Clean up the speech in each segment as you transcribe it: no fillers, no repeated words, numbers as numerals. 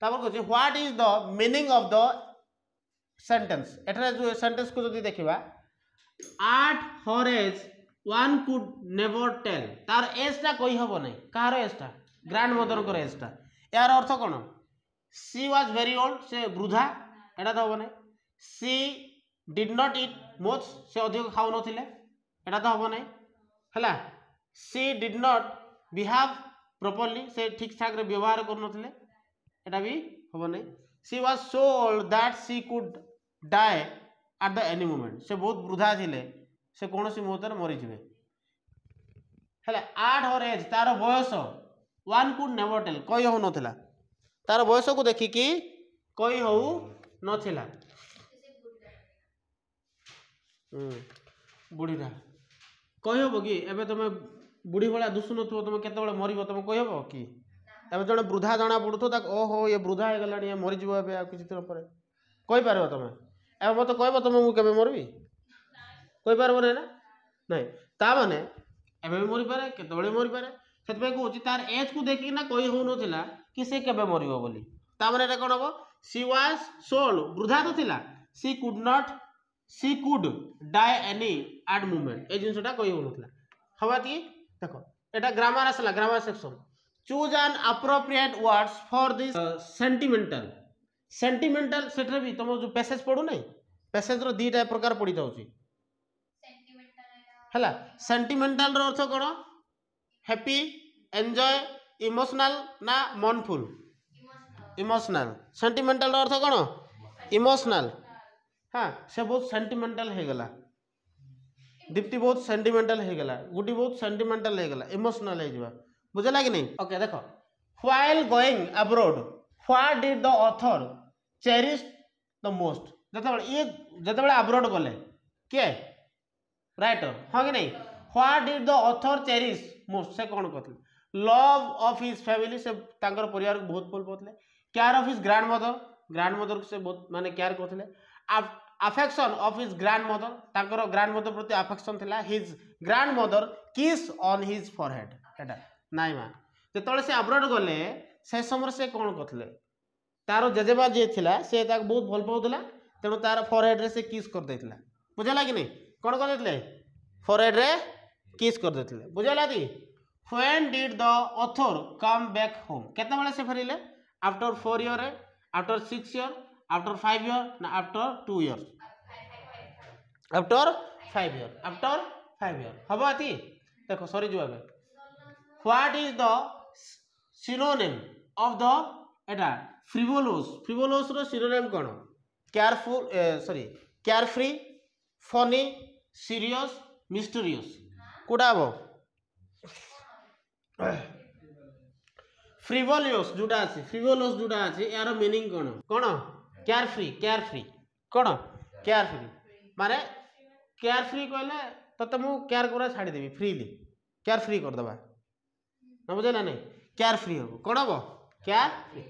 तापर कहछि what is the meaning of the sentence एठारे जो सेंटेंस को जदि देखिबा at her age one could never tell तार एज टा कहि हबो नै कार एज टा ग्रैंड मदर को एज टा यार अर्थ कोन सी वाज वेरी ओल्ड से वृद्धा एटा तो हबो नै she did not eat much से अधिक खाउ नथिले एटा तो हबो नै हला she did not behave properly से ठीक ठाक रे व्यवहार कर नथिले एटा भी हबो नै she was so old that she could die at the any moment से बहुत वृद्धा थिले से कोनोसी मुहूर्त मरि जिवे हला एट हर एज तार बयस वन कुड नेवर टेल कहि हो नथिला तार बयस को देखि कि कहि हो नथिला बुढ़ीरा कहि हबो कि एबे तमे बुढ़ी भला दुसु नथो तमे केते बेले मरिबो तमे कहि हबो कि एबे जने वृद्धा जणा पडुथो ताक ओहो ये वृद्धा हे गलानी ये मरि जिवो एबे आ किछि दिन परे कहि पारबो तमे एबे मते कहबो तमे मु केबे मरबी कहि पारबो ना नहीं ता माने एबे मरि पारे केते बेले मरि पारे सेतबे कहूची तार एज को देखि ना कहि हो नथिला कि से केबे मरिबो बोली ता माने एटा कोन हबो सी वाज सोल वृद्धा तो थिला she could die any at moment ए जिंसटा कहि हो नथिला हवाती देखो एटा ग्रामर असला grammar section choose an appropriate words for this sentimental सेटरे भी तुम जो पैसेज पढु नै पैसेज रो दीटा प्रकार पढि जाउची हला सेंटिमेंटल रो अर्थ कोन हैप्पी एन्जॉय इमोशनल ना मनफुल इमोशनल सेंटिमेंटल रो अर्थ कोन इमोशनल हां से बहुत सेंटिमेंटल हे गला दीप्ति बहुत सेंटिमेंटल हे गला गुडी बहुत सेंटिमेंटल हे गला इमोशनल हे जिवा बुझला कि नहीं ओके देखो while going abroad what did the author cherish the most जतबेले अब्रॉड गले के राइटर हां कि नहीं what did the author cherish most से कोन कहथले लव ऑफ हिज फैमिली से तांकर परिवार को बहुत भल पाथले केयर ऑफ हिज ग्रैंडमदर से बहुत माने केयर करथले अफेक्शन ऑफ हिज ग्रैंडमदर तांकर ग्रैंडमदर प्रति अफेक्शन थिला his grandmother kiss on his forehead एटा नाइ मा जेतले से अब्रॉड गले से समय से कोन करथले तारो जेजेबा जे थिला से ताक बहुत भल पाउतला तेणु तार फॉरहेड रे से किस कर देथिला बुझला कि नहीं कोन कर देथिले फॉरहेड रे किस कर देथिले बुझला दी when did the author come back home केते बेले से फेरिले after 4 year after 6 year after 5 year ना आफ्टर 2 ईयर आफ्टर 5 ईयर हबो आती देखो सॉरी जो आबे what is the synonym of the एटा फ्रिवोलस रो सिनोनिम कोन careful sorry carefree funny serious mysterious कोडा हबो फ्रिवोलस जुडा अछि यार मीनिंग कोन केयरफ्री कोन केयरफ्री माने केयरफ्री कहले तते मु केयर करा छाडी देबी फ्रीली केयरफ्री कर दबा ना बुझला नहीं केयरफ्री हो कोन हबो carefree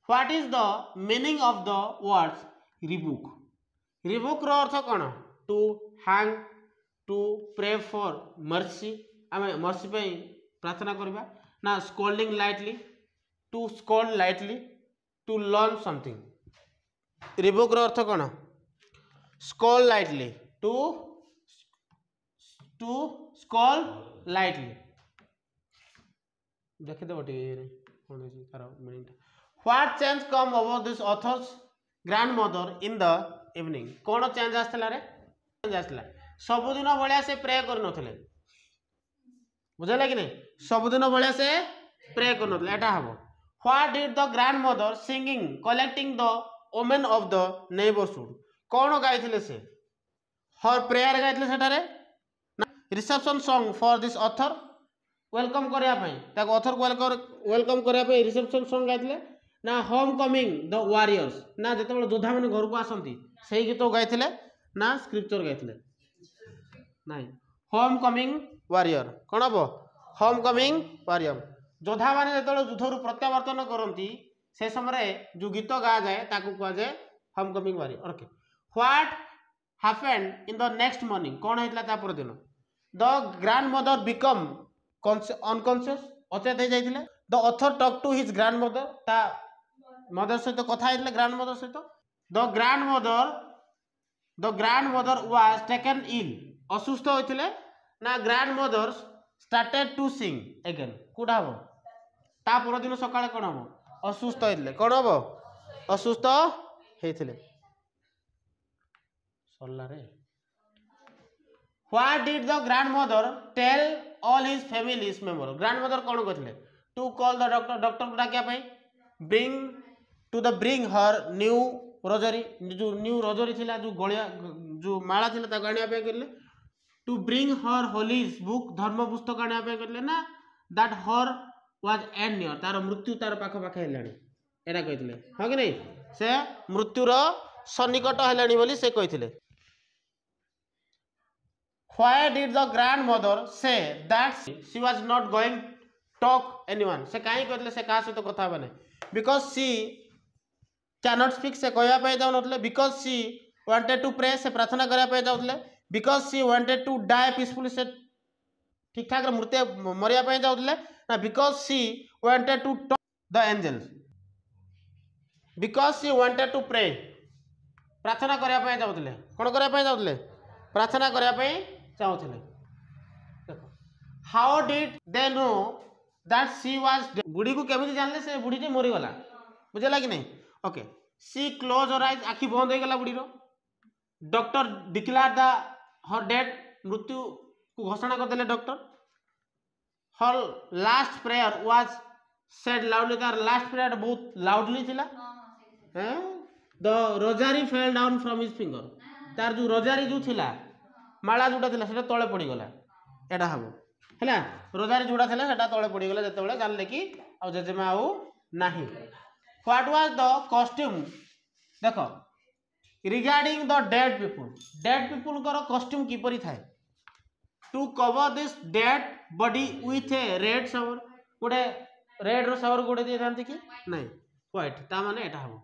what is the meaning of the words rebuke रो अर्थ कोन to hang to pray for mercy आमे मर्सी पे प्रार्थना करबा ना scolding lightly to scold lightly to learn something rebuke रो अर्थ कोन scold lightly to scold lightly देखे दे बटे कोन है तार meaning what change come over this author's grandmother in the evening कोन चेंज आस्तला रे चेंज आस्तला सबुदिन भलिया से प्रे कर नथले बुझला कि नहीं सबुदिन भलिया से प्रे कर नथले एटा हबो what did the grandmother singing collecting the women of the neighbourhood कोन गाइथिले से हर प्रेयर गाइथिले सेटारे reception song for this author welcome करिया पई ताको ऑथर को वेलकम करिया पई रिसेप्शन सॉन्ग गाइथिले ना होम कमिंग द वॉरियर्स ना जते योद्धा माने घर को आसंती सही गीत गाइथिले ना स्क्रिप्चर गाइथिले नाही होम कमिंग वॉरियर कोन हबो होम कमिंग वॉरियर योद्धा माने जते युद्ध रु प्रत्यावर्तन करंती से समय जो गीत गा जाए ताको कह जाए homecoming warrior okay what happened in the next morning कोन हेतला ता पर दिन द ग्रैंडमदर बिकम अनकॉन्शियस अचेत हो जाइथिले the author talk to his grandmother ता मदर सहित कथा होइतले ग्रांड मदर सहित the grandmother was taken ill असुस्थ होइतले ना grandmother started to sing again कोडा हो ता पर दिन सकाळे कोन हो असुस्थ होइतले कोन हो असुस्थ हेइतले सरला रे what did the grandmother tell all his families member grandmother कोन कहथिले to call the doctor doctor को डाकिया पई ब्रिंग हर न्यू रोजरी जो न्यू रोजरी थिला जो गलिया जो माला थिला ता गाणिया पे करले to bring her holies book धर्म पुस्तक गाणिया पे करले ना that her was end near तार मृत्यु तार पाख पाख हेलाणी एटा कहितले हां कि नहीं से मृत्युर सन्निकट हेलाणी बोली से कहितले why did the grandmother say that she was not going talk anyone से काई कहतले से का से तो कथा बने because she cannot speak से कहया पे जाउ नतले because she wanted to pray से प्रार्थना करया पे जाउतले because she wanted to die peacefully से ठीक ठाक मृत्यु मरिया पे जाउतले ना because she wanted to talk the angels because she wanted to pray प्रार्थना करया पे जाउतले कोन करया पे जाउतले प्रार्थना करया पे जाउतले how did they know that she was बुढ़ी को केमिति जानले से बुढ़ी मरी गला बुझला कि नहीं okay she close her eyes आखि बंद हो गला बुढ़ी रो doctor declare the her death मृत्यु को घोषणा कर देले doctor her last prayer was said loudly तार लास्ट प्रेयर बहुत लाउडली थिला the rosary fell down from his finger तार जो रोजारी जो थिला माला जोटा थिला सेटा तळे पड़ी गला एटा हबो हैला रोजारी जोड़ा थिला सेटा तळे पड़ी गला जते जानले कि आ जेजेमा आउ नाही व्हाट वाज द कॉस्ट्यूम देखो रिगार्डिंग द डेड पीपल कर कॉस्ट्यूम किपरि थाए to cover this dead body with a red shower गोटे रेड रो शावर गोटे दिए थांती कि नहीं व्हाइट ता माने एटा हबो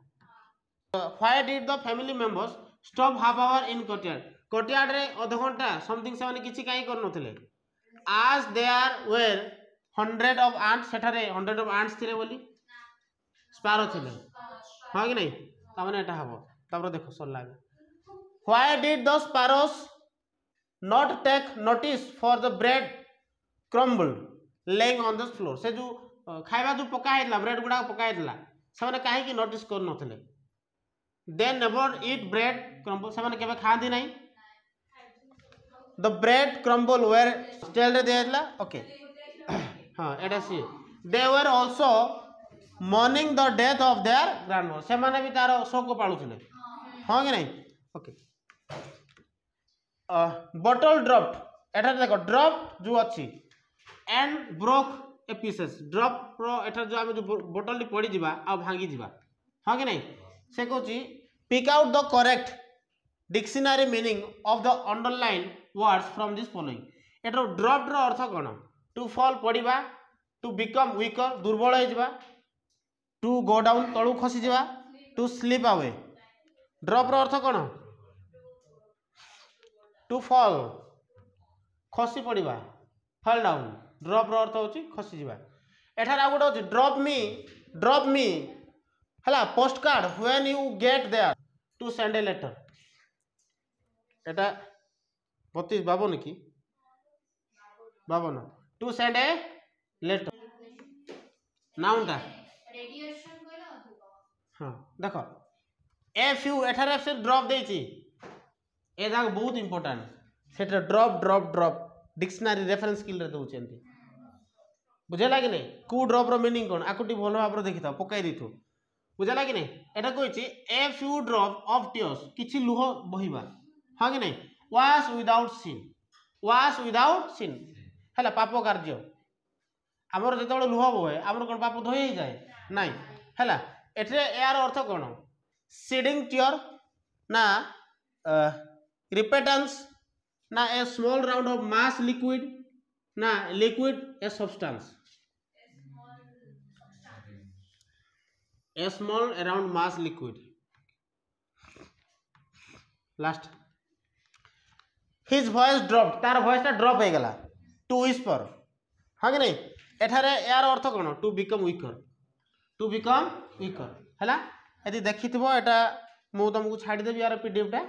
why did the family members stop half hour in courtyard रे आधा घंटा समथिंग से माने किछि काई कर नथिले आज देयर वेर 100 ऑफ आंट्स सेठारे 100 ऑफ आंट्स थिले बोली स्पारो थिले हां कि नहीं ता माने एटा हबो तापर देखो सर लागे why did the sparrows not take notice for the bread crumble laying on the floor से जो खाइबा जो पकाइला ब्रेड गुडा पकाइला से माने काहे कि नोटिस कर नथिले they never eat bread crumble से माने केबे खादी नहीं the bread crumble were stale रे देला ओके हां एटा see they were also mourning the death of their grandmother से माने भी तारो शोक पाळुथिले हां कि नहीं ओके बॉटल ड्रॉप्ड एटा देखो ड्रॉप जो अछि and broke a pieces drop रो एटा जो हम जो बोतल टी पड़ी जिबा आ भांगी जिबा हां कि नहीं से कहछि pick out the correct dictionary meaning of the underline words from this following एटा ड्रॉप रो अर्थ कोन टू फॉल पड़िबा टू बिकम वीकर दुर्बल हो जिबा टू गो डाउन तळु खसी जिबा टू स्लीप अवे ड्रॉप रो अर्थ कोन टू फॉल खसी पड़िबा फॉल डाउन ड्रॉप रो अर्थ होची खसी जिबा एठार आ गोटे होची ड्रॉप मी हला post card when you get there to send a letter एटा 32 बाबन की बाबन टू सेंड ए लेटर नाउनटा हां देखो एफ यू एठार एफ से ड्रॉप देची ए जाक बहुत इंपोर्टेंट सेटा ड्रॉप डिक्शनरी रेफरेंस स्किल रे दोचेंती बुझेला कि नहीं कू ड्रॉप रो मीनिंग कोन आकुटी भलो भाबरो देखिता पकाई दिथु बुझेला कि नहीं एटा कहछि a few drop of tears किछि लुह बहिबा हां कि नहीं वाश विदाउट सिन हला पाप कार्य हमर जेतबे लुह बहे हमर कोन पाप धोई जाए नहीं हला एठे यार अर्थ कोन सीडिंग टीयर ना रिपेटेंस ना a small round of mass liquid ना liquid a substance a small around mass liquid last his voice drop तार वॉइस टा ड्रॉप हो गला टू विस्पर हाँ कि नहीं एठारे यार अर्थ कोन टू बिकम वीकर है यदि देखि एटा मु तुमको छाड़देवी यार पीडीएफ टा